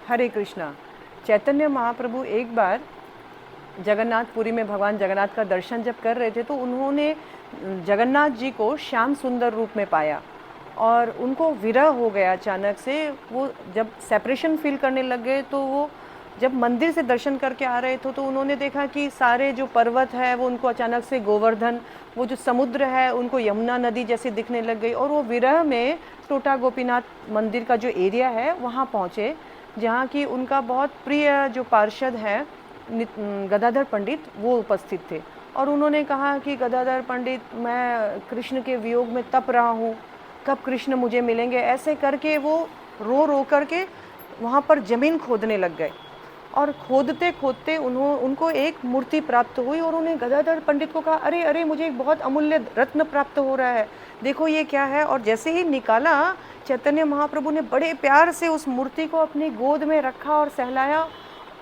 हरे कृष्णा। चैतन्य महाप्रभु एक बार जगन्नाथपुरी में भगवान जगन्नाथ का दर्शन जब कर रहे थे तो उन्होंने जगन्नाथ जी को श्याम सुंदर रूप में पाया और उनको विरह हो गया अचानक से। वो जब सेपरेशन फील करने लग गए तो वो जब मंदिर से दर्शन करके आ रहे थे तो उन्होंने देखा कि सारे जो पर्वत है वो उनको अचानक से गोवर्धन, वो जो समुद्र है उनको यमुना नदी जैसी दिखने लग गई और वो विरह में टोटा गोपीनाथ मंदिर का जो एरिया है वहाँ पहुँचे, जहाँ की उनका बहुत प्रिय जो पार्षद है गदाधर पंडित वो उपस्थित थे। और उन्होंने कहा कि गदाधर पंडित, मैं कृष्ण के वियोग में तप रहा हूँ, कब कृष्ण मुझे मिलेंगे। ऐसे करके वो रो रो करके वहाँ पर ज़मीन खोदने लग गए और खोदते खोदते उनको एक मूर्ति प्राप्त हुई और उन्हें गदाधर पंडित को कहा, अरे अरे मुझे एक बहुत अमूल्य रत्न प्राप्त हो रहा है, देखो ये क्या है। और जैसे ही निकाला, चैतन्य महाप्रभु ने बड़े प्यार से उस मूर्ति को अपनी गोद में रखा और सहलाया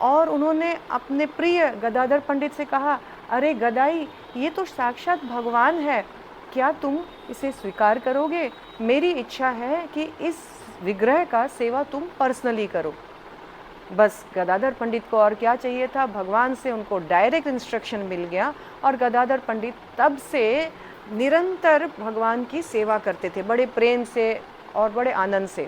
और उन्होंने अपने प्रिय गदाधर पंडित से कहा, अरे गदाई, ये तो साक्षात भगवान है, क्या तुम इसे स्वीकार करोगे? मेरी इच्छा है कि इस विग्रह का सेवा तुम पर्सनली करो। बस गदाधर पंडित को और क्या चाहिए था, भगवान से उनको डायरेक्ट इंस्ट्रक्शन मिल गया और गदाधर पंडित तब से निरंतर भगवान की सेवा करते थे, बड़े प्रेम से और बड़े आनंद से।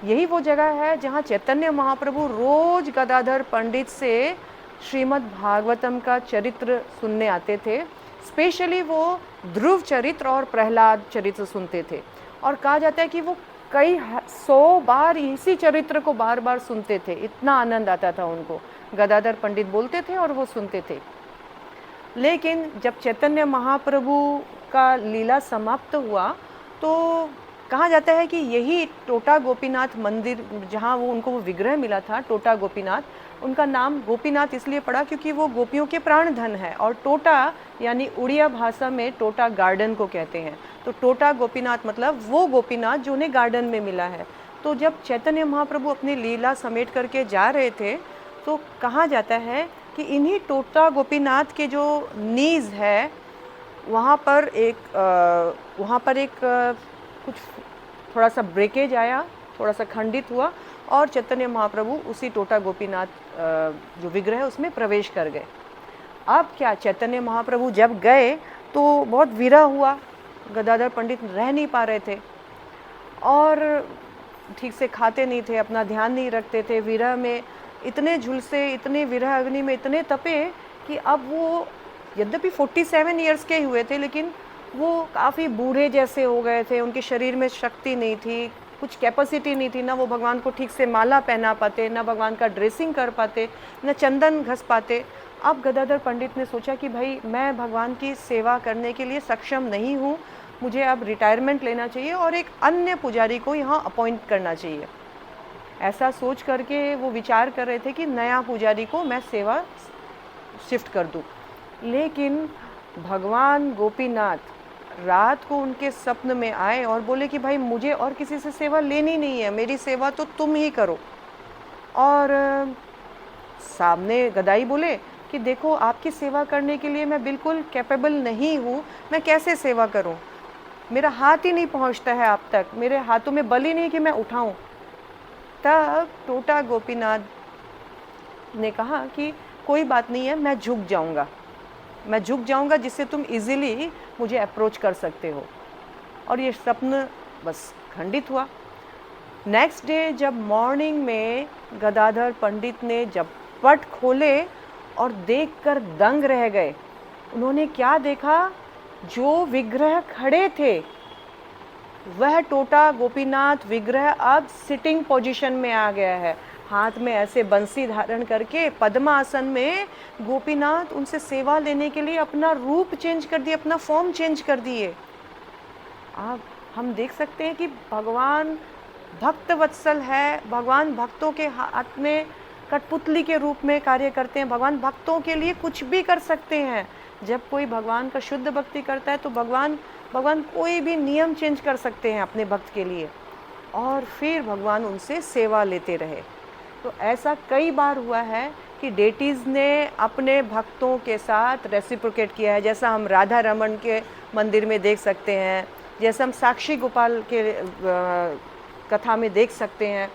यही वो जगह है जहाँ चैतन्य महाप्रभु रोज गदाधर पंडित से श्रीमद् भागवतम का चरित्र सुनने आते थे। स्पेशली वो ध्रुव चरित्र और प्रहलाद चरित्र सुनते थे और कहा जाता है कि वो कई 100 बार इसी चरित्र को बार बार सुनते थे, इतना आनंद आता था उनको। गदाधर पंडित बोलते थे और वो सुनते थे। लेकिन जब चैतन्य महाप्रभु का लीला समाप्त हुआ तो कहा जाता है कि यही टोटा गोपीनाथ मंदिर, जहाँ वो उनको वो विग्रह मिला था, टोटा गोपीनाथ, उनका नाम गोपीनाथ इसलिए पड़ा क्योंकि वो गोपियों के प्राण धन है। और टोटा यानी उड़िया भाषा में टोटा गार्डन को कहते हैं, तो टोटा गोपीनाथ मतलब वो गोपीनाथ जो उन्हें गार्डन में मिला है। तो जब चैतन्य महाप्रभु अपनी लीला समेट करके जा रहे थे तो कहा जाता है कि इन्हीं टोटा गोपीनाथ के जो नीज है वहाँ पर एक कुछ थोड़ा सा ब्रेकेज आया, थोड़ा सा खंडित हुआ और चैतन्य महाप्रभु उसी टोटा गोपीनाथ जो विग्रह है उसमें प्रवेश कर गए। अब क्या, चैतन्य महाप्रभु जब गए तो बहुत विरह हुआ, गदाधर पंडित रह नहीं पा रहे थे और ठीक से खाते नहीं थे, अपना ध्यान नहीं रखते थे, विरह में इतने झुलसे, इतने विरह अग्नि में इतने तपे कि अब वो यद्यपि 47 ईयर्स के हुए थे लेकिन वो काफ़ी बूढ़े जैसे हो गए थे। उनके शरीर में शक्ति नहीं थी, कुछ कैपेसिटी नहीं थी, ना वो भगवान को ठीक से माला पहना पाते, ना भगवान का ड्रेसिंग कर पाते, ना चंदन घस पाते। अब गदाधर पंडित ने सोचा कि भाई मैं भगवान की सेवा करने के लिए सक्षम नहीं हूँ, मुझे अब रिटायरमेंट लेना चाहिए और एक अन्य पुजारी को यहाँ अपॉइंट करना चाहिए। ऐसा सोच करके वो विचार कर रहे थे कि नया पुजारी को मैं सेवा शिफ्ट कर दूँ। लेकिन भगवान गोपीनाथ रात को उनके स्वप्न में आए और बोले कि भाई मुझे और किसी से सेवा लेनी नहीं है, मेरी सेवा तो तुम ही करो। और सामने गदाई बोले कि देखो, आपकी सेवा करने के लिए मैं बिल्कुल कैपेबल नहीं हूँ, मैं कैसे सेवा करूँ, मेरा हाथ ही नहीं पहुँचता है आप तक, मेरे हाथों में बल ही नहीं कि मैं उठाऊँ। तब टोटा गोपीनाथ ने कहा कि कोई बात नहीं है, मैं झुक जाऊंगा जिससे तुम इजीली मुझे अप्रोच कर सकते हो। और ये स्वप्न बस खंडित हुआ। नेक्स्ट डे जब मॉर्निंग में गदाधर पंडित ने जब पट खोले और देखकर दंग रह गए। उन्होंने क्या देखा, जो विग्रह खड़े थे वह टोटा गोपीनाथ विग्रह अब सिटिंग पोजीशन में आ गया है, हाथ में ऐसे बंसी धारण करके पद्मासन में गोपीनाथ उनसे सेवा लेने के लिए अपना रूप चेंज कर दिए, अपना फॉर्म चेंज कर दिए। अब हम देख सकते हैं कि भगवान भक्त वत्सल है, भगवान भक्तों के हाथ में कठपुतली के रूप में कार्य करते हैं, भगवान भक्तों के लिए कुछ भी कर सकते हैं। जब कोई भगवान का शुद्ध भक्ति करता है तो भगवान कोई भी नियम चेंज कर सकते हैं अपने भक्त के लिए और फिर भगवान उनसे सेवा लेते रहे। तो ऐसा कई बार हुआ है कि डेटीज़ ने अपने भक्तों के साथ रेसिप्रोकेट किया है, जैसा हम राधा रमन के मंदिर में देख सकते हैं, जैसा हम साक्षी गोपाल के कथा में देख सकते हैं।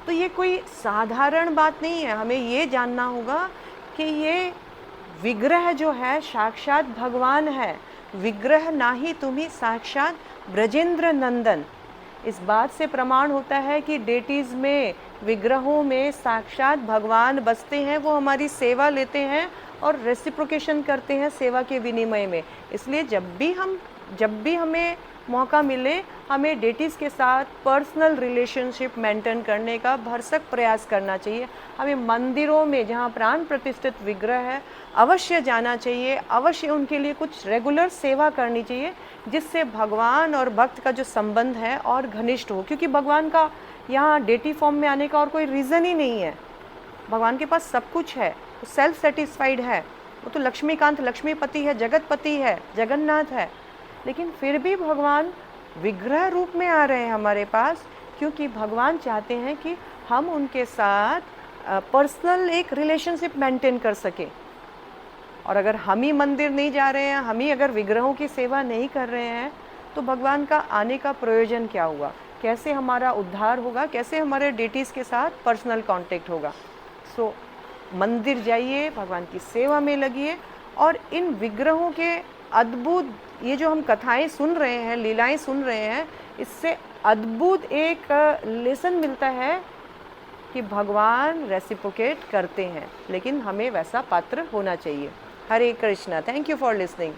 तो ये कोई साधारण बात नहीं है। हमें ये जानना होगा कि ये विग्रह जो है साक्षात भगवान है। विग्रह नाही तुम्ही साक्षात ब्रजेंद्र नंदन। इस बात से प्रमाण होता है कि डेटीज़ में, विग्रहों में साक्षात भगवान बसते हैं। वो हमारी सेवा लेते हैं और रेसिप्रोकेशन करते हैं सेवा के विनिमय में। इसलिए जब भी हमें मौका मिले, हमें डेटीज़ के साथ पर्सनल रिलेशनशिप मेंटेन करने का भरसक प्रयास करना चाहिए। हमें मंदिरों में जहाँ प्राण प्रतिष्ठित विग्रह है अवश्य जाना चाहिए, अवश्य उनके लिए कुछ रेगुलर सेवा करनी चाहिए, जिससे भगवान और भक्त का जो संबंध है और घनिष्ठ हो। क्योंकि भगवान का यहाँ डेटी फॉर्म में आने का और कोई रीज़न ही नहीं है। भगवान के पास सब कुछ है, वो सेल्फ सेटिस्फाइड है, वो तो लक्ष्मीकांत लक्ष्मीपति है, जगतपति है, जगन्नाथ है। लेकिन फिर भी भगवान विग्रह रूप में आ रहे हैं हमारे पास, क्योंकि भगवान चाहते हैं कि हम उनके साथ पर्सनल एक रिलेशनशिप मेंटेन कर सकें। और अगर हम ही मंदिर नहीं जा रहे हैं, हम ही अगर विग्रहों की सेवा नहीं कर रहे हैं, तो भगवान का आने का प्रयोजन क्या हुआ? कैसे हमारा उद्धार होगा? कैसे हमारे डेटीज़ के साथ पर्सनल कांटेक्ट होगा? सो मंदिर जाइए, भगवान की सेवा में लगिए, और इन विग्रहों के अद्भुत, ये जो हम कथाएं सुन रहे हैं, लीलाएं सुन रहे हैं, इससे अद्भुत एक लेसन मिलता है कि भगवान रेसिप्रोकेट करते हैं, लेकिन हमें वैसा पात्र होना चाहिए। Hare Krishna. Thank you for listening.